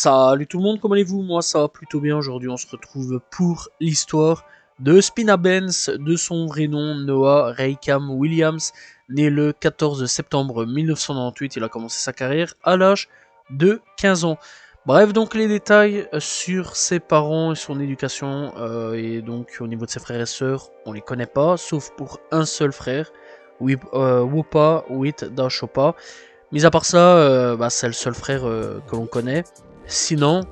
Salut tout le monde, comment allez-vous? Moi ça va plutôt bien. Aujourd'hui on se retrouve pour l'histoire de Spina Benz, de son vrai nom Noah Raycam Williams, né le 14 septembre 1998. Il a commencé sa carrière à l'âge de 15 ans. Bref, donc les détails sur ses parents et son éducation, et donc au niveau de ses frères et sœurs, on les connaît pas, sauf pour un seul frère, Wopa Wit Dashopa. Mis à part ça, c'est le seul frère que l'on connaît. Sinon,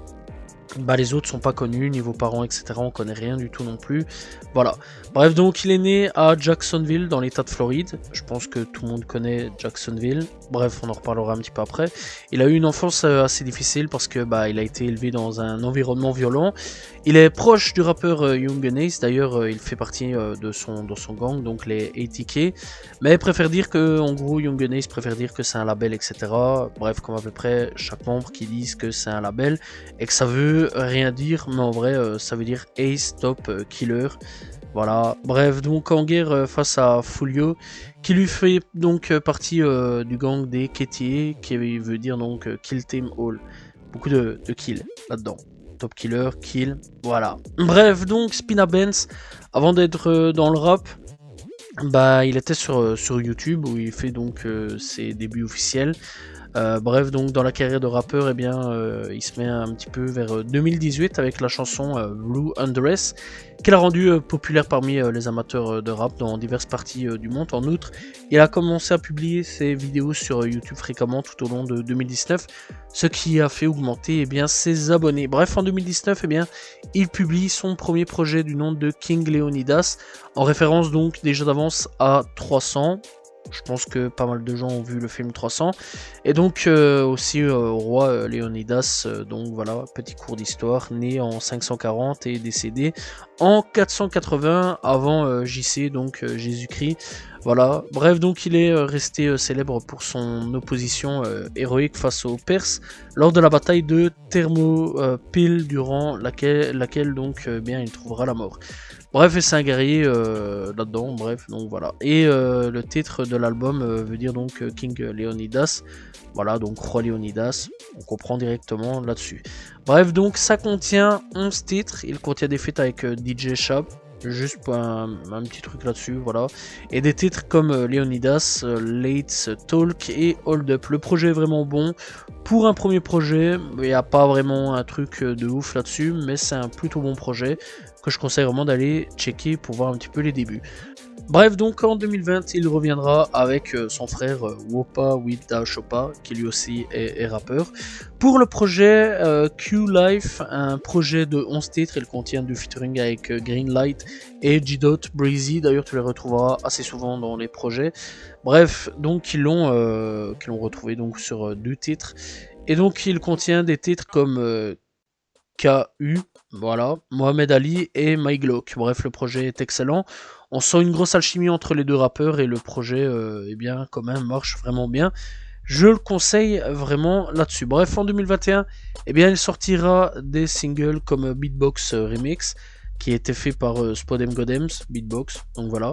les autres sont pas connus, niveau parents, etc. On connaît rien du tout non plus. Voilà. Bref, donc il est né à Jacksonville, dans l'état de Floride. Je pense que tout le monde connaît Jacksonville. Bref, on en reparlera un petit peu après. Il a eu une enfance assez difficile parce que il a été élevé dans un environnement violent. Il est proche du rappeur Young Ace. D'ailleurs, il fait partie de son gang, donc les ATK. Mais il préfère dire que, en gros, Young Ace préfère dire que c'est un label, etc. Bref, comme à peu près chaque membre qui disent que c'est un label et que ça veut rien dire, mais en vrai ça veut dire Ace Top Killer. Voilà, bref, donc en guerre face à Fulio, qui lui fait donc partie du gang des KTA, qui veut dire donc Kill Team All. Beaucoup de kills là-dedans. Top Killer, kill, voilà. Bref, donc Spina Benz, avant d'être dans le rap, il était sur YouTube où il fait donc ses débuts officiels. Bref, donc dans la carrière de rappeur, il se met un petit peu vers 2018 avec la chanson Blue Undress, qu'il a rendu populaire parmi les amateurs de rap dans diverses parties du monde. En outre, il a commencé à publier ses vidéos sur YouTube fréquemment tout au long de 2019, ce qui a fait augmenter ses abonnés. Bref, en 2019, il publie son premier projet du nom de King Leonidas, en référence donc déjà d'avance à 300. Je pense que pas mal de gens ont vu le film 300. Et donc aussi au roi Léonidas, donc voilà, petit cours d'histoire, né en 540 et décédé en 480 avant JC, donc Jésus-Christ. Voilà, bref, donc il est resté célèbre pour son opposition héroïque face aux Perses lors de la bataille de Thermopyles, durant laquelle donc il trouvera la mort. Bref, et c'est un guerrier là-dedans, bref, donc voilà. Et le titre de l'album veut dire donc King Leonidas, voilà, donc Roi Leonidas, on comprend directement là-dessus. Bref, donc ça contient 11 titres, il contient des feats avec DJ Shab, juste pour un petit truc là-dessus, voilà. Et des titres comme Leonidas, Late's Talk et Hold Up. Le projet est vraiment bon. Pour un premier projet, il n'y a pas vraiment un truc de ouf là-dessus, mais c'est un plutôt bon projet que je conseille vraiment d'aller checker pour voir un petit peu les débuts. Bref, donc en 2020, il reviendra avec son frère Wopa Wit Dashopa, qui lui aussi est rappeur, pour le projet Q-Life, un projet de 11 titres. Il contient du featuring avec Greenlight et G-Dot Breezy. D'ailleurs, tu les retrouveras assez souvent dans les projets. Bref, donc ils l'ont retrouvé donc sur 2 titres. Et donc, il contient des titres comme KU, voilà, Mohamed Ali et My Glock. Bref, le projet est excellent. On sent une grosse alchimie entre les deux rappeurs et le projet, quand même, marche vraiment bien. Je le conseille vraiment là-dessus. Bref, en 2021, il sortira des singles comme Beatbox Remix, qui a été fait par Spodem Godems, Beatbox, donc voilà.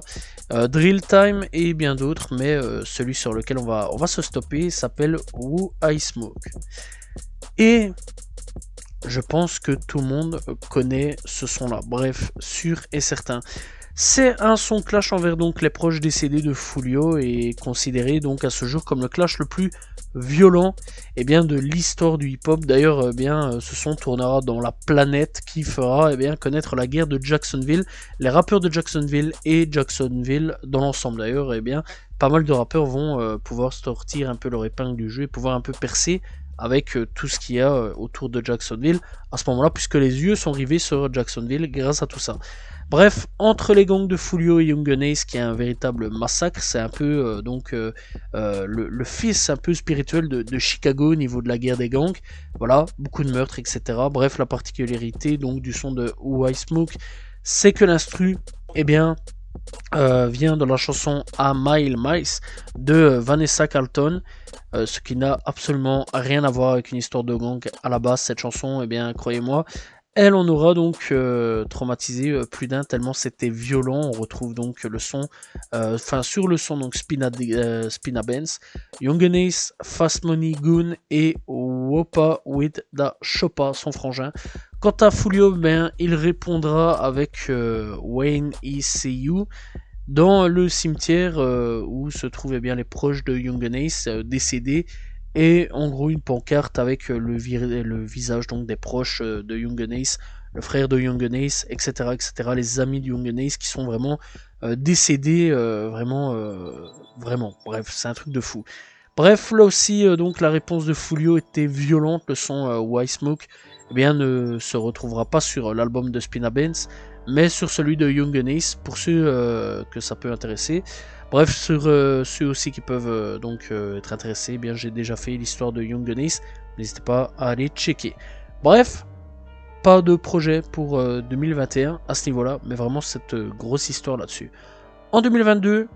Drill Time et bien d'autres, mais celui sur lequel on va se stopper s'appelle Who I Smoke. Et je pense que tout le monde connaît ce son-là. Bref, sûr et certain. C'est un son clash envers donc les proches décédés de Fulio et considéré donc à ce jour comme le clash le plus violent de l'histoire du hip-hop. D'ailleurs, ce son tournera dans la planète qui fera connaître la guerre de Jacksonville, les rappeurs de Jacksonville et Jacksonville dans l'ensemble. D'ailleurs, pas mal de rappeurs vont pouvoir sortir un peu leur épingle du jeu et pouvoir un peu percer avec tout ce qu'il y a autour de Jacksonville à ce moment-là, puisque les yeux sont rivés sur Jacksonville grâce à tout ça. Bref, entre les gangs de Fulio et Young Ace, qui est un véritable massacre, c'est un peu le fils un peu spirituel de Chicago au niveau de la guerre des gangs. Voilà, beaucoup de meurtres, etc. Bref, la particularité donc du son de Who I Smoke, c'est que l'instru, vient de la chanson A Mile Mice de Vanessa Carlton, ce qui n'a absolument rien à voir avec une histoire de gang à la base. Cette chanson, croyez-moi, Elle en aura donc traumatisé plus d'un tellement c'était violent. On retrouve donc le son, sur le son donc Spina Benz, Young Ace, Fast Money Goon et Wopa with Da Choppa, son frangin. Quant à Fulio, ben, il répondra avec Wayne ECU dans le cimetière où se trouvaient bien les proches de Young Ace décédés, et en gros une pancarte avec le visage donc des proches de Young Ace, le frère de Young Ace, etc., etc., les amis de Young Ace qui sont vraiment décédés, vraiment, bref, c'est un truc de fou. Bref, là aussi, donc la réponse de Fulio était violente. Le son White Smoke ne se retrouvera pas sur l'album de Spina Benz, mais sur celui de Young Ace, pour ceux que ça peut intéresser. Bref, sur ceux aussi qui peuvent être intéressés, j'ai déjà fait l'histoire de Young Ace, n'hésitez pas à aller checker. Bref, pas de projet pour 2021 à ce niveau-là, mais vraiment cette grosse histoire là-dessus. En 2022,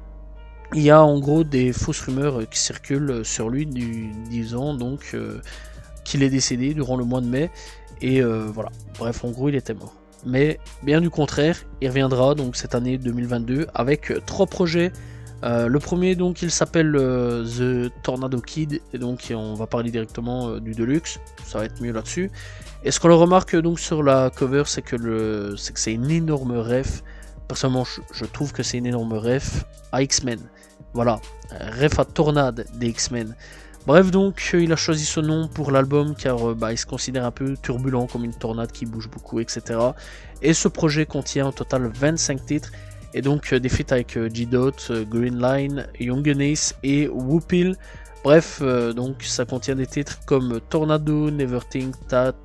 il y a en gros des fausses rumeurs qui circulent sur lui, disant donc qu'il est décédé durant le mois de mai, et voilà. Bref, en gros, il était mort. Mais bien du contraire, il reviendra donc cette année 2022 avec 3 projets. Le premier, donc, il s'appelle The Tornado Kid, et donc on va parler directement du Deluxe, ça va être mieux là-dessus. Et ce qu'on le remarque donc sur la cover, c'est que c'est une énorme ref. Personnellement, je trouve que c'est une énorme ref à X-Men. Voilà, ref à Tornade des X-Men. Bref, donc, il a choisi ce nom pour l'album car il se considère un peu turbulent, comme une tornade qui bouge beaucoup, etc. Et ce projet contient au total 25 titres, et donc des feats avec G-Dot, Green Line, Young Ace et Whoopil. Bref, donc ça contient des titres comme Tornado, Never Think That,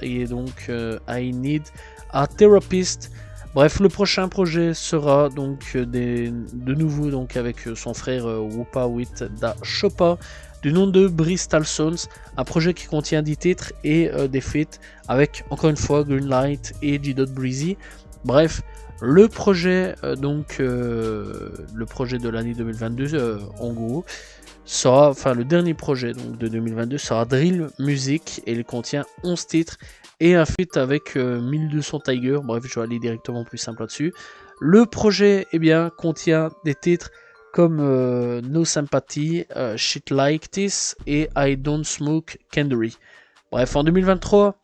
et donc I Need a Therapist. Bref, le prochain projet sera donc de nouveau donc avec son frère Wopa with Da Choppa, du nom de Bristol Sons, un projet qui contient 10 titres et des feats avec encore une fois Greenlight et G-Dot Breezy. Bref, le projet le projet de l'année 2022 en gros sera, le dernier projet donc de 2022 sera Drill Music, et il contient 11 titres et un feat avec 1200 Tiger. Bref, je vais aller directement plus simple là-dessus. Le projet contient des titres comme No Sympathy, Shit Like This et I Don't Smoke Canary. Bref, en 2023,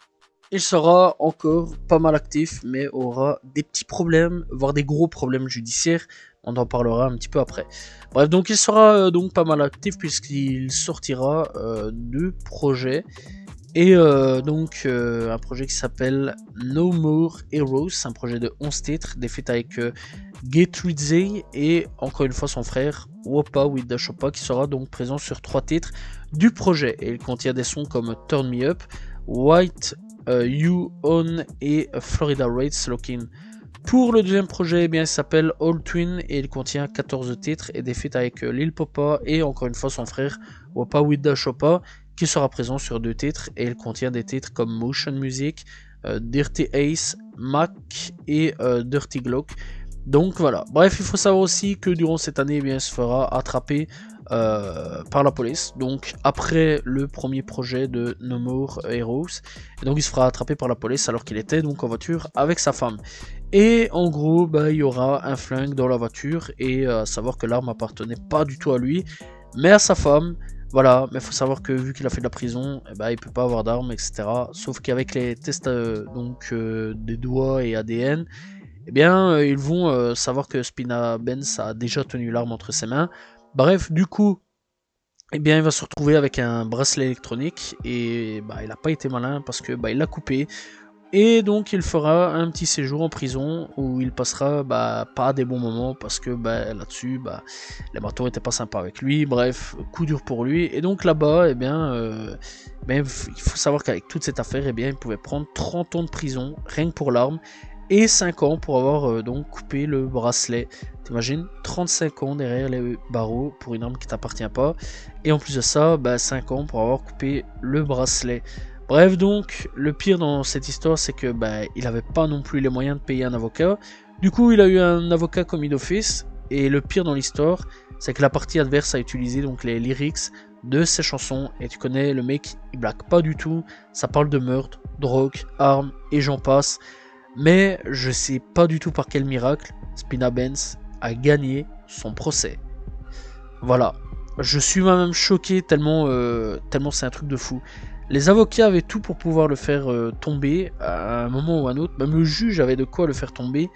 il sera encore pas mal actif, mais aura des petits problèmes, voire des gros problèmes judiciaires. On en parlera un petit peu après. Bref, donc il sera donc pas mal actif puisqu'il sortira 2 projets. Et un projet qui s'appelle No More Heroes, c'est un projet de 11 titres, des feats avec Gatridze et encore une fois son frère Wopa with Da Choppa, qui sera donc présent sur 3 titres du projet. Et il contient des sons comme Turn Me Up, White You On et Florida Rates Lockin'. Pour le deuxième projet, il s'appelle All Twin et il contient 14 titres et des feats avec Lil Papa et encore une fois son frère Wopa with Da Choppa, qui sera présent sur 2 titres, et il contient des titres comme Motion Music, Dirty Ace, Mac et Dirty Glock. Donc voilà. Bref, il faut savoir aussi que durant cette année, il se fera attraper par la police. Donc après le premier projet de No More Heroes, et donc il se fera attraper par la police alors qu'il était donc en voiture avec sa femme. Et en gros, il y aura un flingue dans la voiture, et savoir que l'arme appartenait pas du tout à lui, mais à sa femme. Voilà, mais il faut savoir que vu qu'il a fait de la prison, il peut pas avoir d'armes, etc. Sauf qu'avec les tests des doigts et ADN, ils vont savoir que Spina Benz a déjà tenu l'arme entre ses mains. Bref, du coup, il va se retrouver avec un bracelet électronique, et il n'a pas été malin parce que il l'a coupé. Et donc il fera un petit séjour en prison où il passera pas des bons moments parce que là-dessus les bâtons étaient pas sympas avec lui. Bref, coup dur pour lui. Et donc là-bas, il faut savoir qu'avec toute cette affaire, il pouvait prendre 30 ans de prison rien que pour l'arme, et 5 ans pour avoir donc coupé le bracelet. T'imagines, 35 ans derrière les barreaux pour une arme qui t'appartient pas, et en plus de ça, 5 ans pour avoir coupé le bracelet. Bref, donc, le pire dans cette histoire, c'est que il n'avait pas non plus les moyens de payer un avocat. Du coup, il a eu un avocat commis d'office. Et le pire dans l'histoire, c'est que la partie adverse a utilisé donc les lyrics de ses chansons, et tu connais, le mec, il blague pas du tout, ça parle de meurtre, drogue, armes, et j'en passe, mais je sais pas du tout par quel miracle, Spina Benz a gagné son procès. Voilà, je suis moi-même choqué tellement, tellement c'est un truc de fou. Les avocats avaient tout pour pouvoir le faire tomber à un moment ou à un autre, même le juge avait de quoi le faire tomber,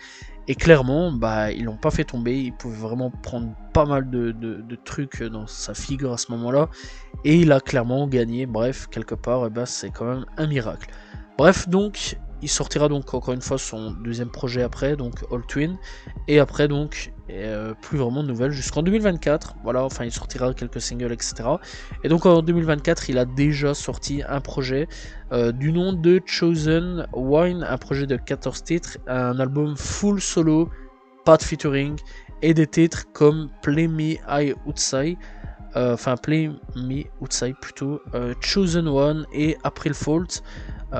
et clairement, bah, ils l'ont pas fait tomber, il pouvait vraiment prendre pas mal de trucs dans sa figure à ce moment-là, et il a clairement gagné, bref, quelque part, bah, c'est quand même un miracle. Bref, donc, il sortira donc encore une fois son deuxième projet après, donc All Twin, et après donc, plus vraiment de nouvelles jusqu'en 2024, voilà, enfin il sortira quelques singles, etc. Et donc en 2024, il a déjà sorti un projet du nom de Chosen Wine, un projet de 14 titres, un album full solo, pas de featuring, et des titres comme Play Me Outside, Play Me Outside plutôt, Chosen One et April Fault.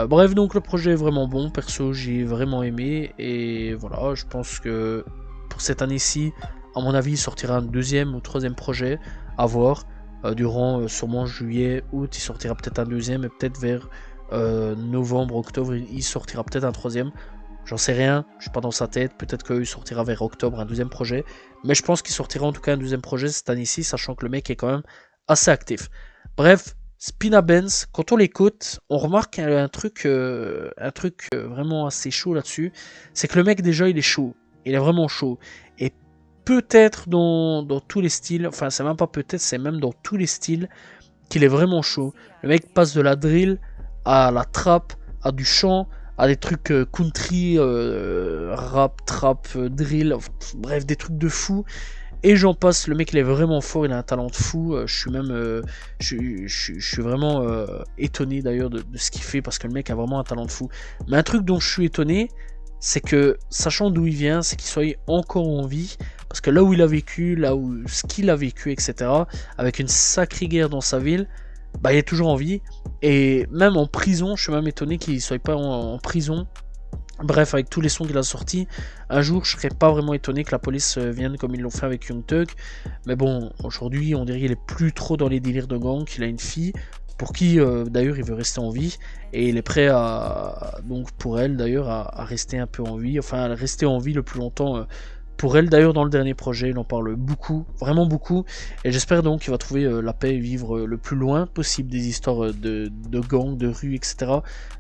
Bref, donc le projet est vraiment bon, perso j'ai vraiment aimé, et voilà, je pense que pour cette année-ci, à mon avis, il sortira un deuxième ou troisième projet, à voir, durant sûrement juillet, août, il sortira peut-être un deuxième, et peut-être vers novembre, octobre, il sortira peut-être un troisième, j'en sais rien, je suis pas dans sa tête, peut-être qu'il sortira vers octobre un deuxième projet, mais je pense qu'il sortira en tout cas un deuxième projet cette année-ci, sachant que le mec est quand même assez actif. Bref, Spina Benz, quand on l'écoute, on remarque un truc vraiment assez chaud là-dessus. C'est que le mec, déjà, il est chaud. Il est vraiment chaud. Et peut-être dans tous les styles, enfin, c'est même pas peut-être, c'est même dans tous les styles qu'il est vraiment chaud. Le mec passe de la drill à la trap, à du chant, à des trucs country, rap, trap, drill, bref, des trucs de fou. Et j'en passe, le mec il est vraiment fort, il a un talent de fou, je suis même, je suis vraiment étonné d'ailleurs de ce qu'il fait, parce que le mec a vraiment un talent de fou. Mais un truc dont je suis étonné, c'est que, sachant d'où il vient, c'est qu'il soit encore en vie, parce que là où il a vécu, là où ce qu'il a vécu, etc., avec une sacrée guerre dans sa ville, bah il est toujours en vie, et même en prison, je suis même étonné qu'il soit pas en prison. Bref, avec tous les sons qu'il a sortis, un jour je serais pas vraiment étonné que la police vienne comme ils l'ont fait avec Young Thug. Mais bon, aujourd'hui on dirait qu'il est plus trop dans les délires de gang, qu'il a une fille pour qui d'ailleurs il veut rester en vie, et il est prêt à, donc pour elle d'ailleurs, à rester un peu en vie, enfin à rester en vie le plus longtemps pour elle. D'ailleurs dans le dernier projet il en parle beaucoup, vraiment beaucoup, et j'espère donc qu'il va trouver la paix et vivre le plus loin possible des histoires de gangs, de rue, etc.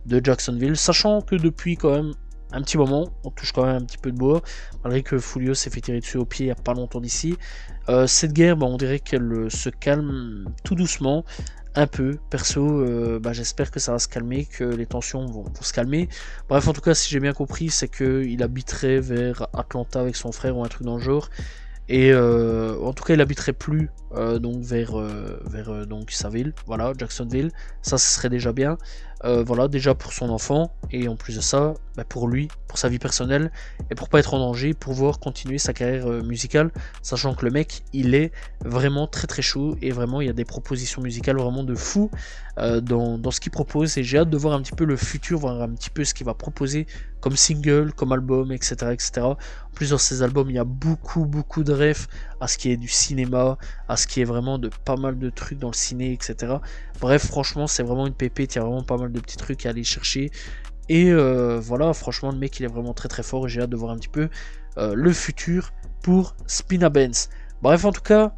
de Jacksonville, sachant que depuis quand même un petit moment, on touche quand même un petit peu de bois, malgré que Fulio s'est fait tirer dessus au pied il n'y a pas longtemps d'ici. Cette guerre, on dirait qu'elle se calme tout doucement, un peu. Perso, j'espère que ça va se calmer, que les tensions vont se calmer. Bref, en tout cas, si j'ai bien compris, c'est qu'il habiterait vers Atlanta avec son frère ou un truc dans le genre. Et en tout cas, il habiterait plus donc vers donc sa ville, voilà, Jacksonville. Ça, ce serait déjà bien. Voilà, déjà pour son enfant, et en plus de ça, pour lui, pour sa vie personnelle, et pour pas être en danger, pour pouvoir continuer sa carrière musicale, sachant que le mec, il est vraiment très très chaud, et vraiment, il y a des propositions musicales vraiment de fou dans ce qu'il propose, et j'ai hâte de voir un petit peu le futur, voir un petit peu ce qu'il va proposer comme single, comme album, etc., etc. En plus, dans ces albums, il y a beaucoup de refs à ce qui est du cinéma, à ce qui est vraiment de pas mal de trucs dans le ciné, etc. Bref, franchement, c'est vraiment une pépite, il y a vraiment pas mal de petits trucs à aller chercher. Et voilà, franchement, le mec, il est vraiment très très fort, et j'ai hâte de voir un petit peu le futur pour Spina Benz. Bref, en tout cas,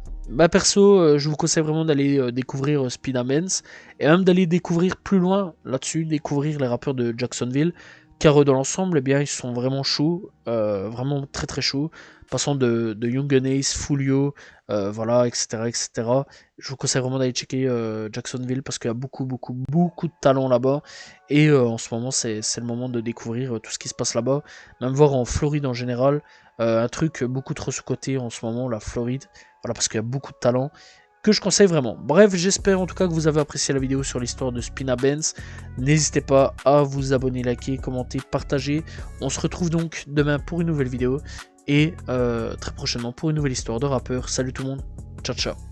perso, je vous conseille vraiment d'aller découvrir Spina Benz, et même d'aller découvrir plus loin là-dessus, découvrir les rappeurs de Jacksonville, car dans l'ensemble, eh bien, ils sont vraiment chauds, vraiment très très chauds, passant de Young Ace, Fulio, voilà, etc., etc. Je vous conseille vraiment d'aller checker Jacksonville, parce qu'il y a beaucoup de talent là-bas, et en ce moment, c'est le moment de découvrir tout ce qui se passe là-bas, même voir en Floride en général, un truc beaucoup trop sous-coté en ce moment, la Floride, voilà, parce qu'il y a beaucoup de talent, que je conseille vraiment. Bref, j'espère en tout cas que vous avez apprécié la vidéo sur l'histoire de Spina Benz. N'hésitez pas à vous abonner, liker, commenter, partager. On se retrouve donc demain pour une nouvelle vidéo, et très prochainement pour une nouvelle histoire de rappeur. Salut tout le monde, ciao ciao.